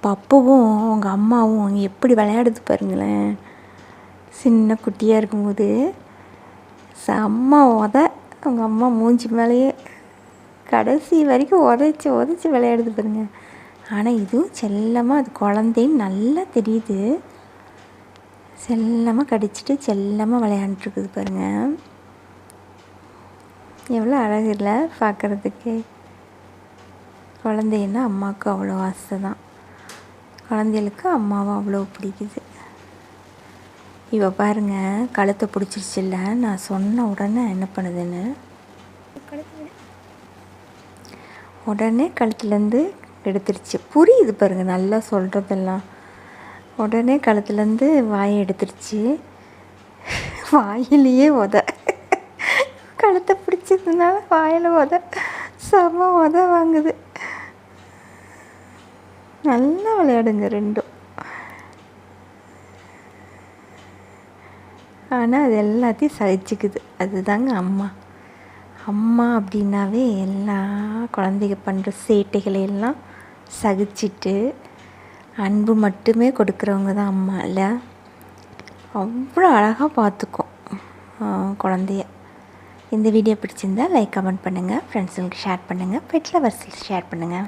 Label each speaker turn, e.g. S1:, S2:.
S1: பப்புவும் அவங்க அம்மாவும் எப்படி விளையாடுது பாருங்களேன். சின்ன குட்டியாக இருக்கும்போது செம்ம அவங்க அம்மா மூஞ்சி மேலேயே கடைசி வரைக்கும் உதச்சி விளையாடுது பாருங்க. ஆனால் இதுவும் செல்லமாக அது குழந்தைன்னு நல்லா தெரியுது. செல்லமாக கடிச்சிட்டு செல்லமாக விளையாண்டுருக்குது பாருங்கள். எவ்வளோ அழகு இல்லை பார்க்குறதுக்கு. குழந்தைன்னா அம்மாவுக்கு அவ்வளோ ஆசை தான். குழந்தைகளுக்கு அம்மாவை அவ்வளோ பிடிக்குது. இவ பாருங்கள் கழுத்தை பிடிச்சிருச்சுல்ல. நான் சொன்ன உடனே என்ன பண்ணுதுன்னு உடனே கழுத்துலேருந்து எடுத்துருச்சு. புரியுது பாருங்கள் நல்லா சொல்கிறதெல்லாம். உடனே கழுத்துலேருந்து வாயை எடுத்துருச்சு. வாயிலேயே கழுத்தை பிடிச்சதுனால வாயில் செம வாங்குது. நல்லா விளையாடுங்க ரெண்டும். ஆனால் அது எல்லாத்தையும் சகிச்சுக்குது. அதுதாங்க அம்மா. அம்மா அப்படின்னாவே எல்லா குழந்தைங்க பண்ணுற சேட்டைகளையெல்லாம் சகிச்சிட்டு அன்பு மட்டுமே கொடுக்குறவங்க தான் அம்மா இல்லை. அவ்வளோ அழகாக பார்த்துக்கும் குழந்தைய. இந்த வீடியோ பிடிச்சிருந்தால் லைக் கமெண்ட் பண்ணுங்கள், ஃப்ரெண்ட்ஸுங்களுக்கு ஷேர் பண்ணுங்கள், பெட் லவர்ஸுக்கு ஷேர் பண்ணுங்கள்.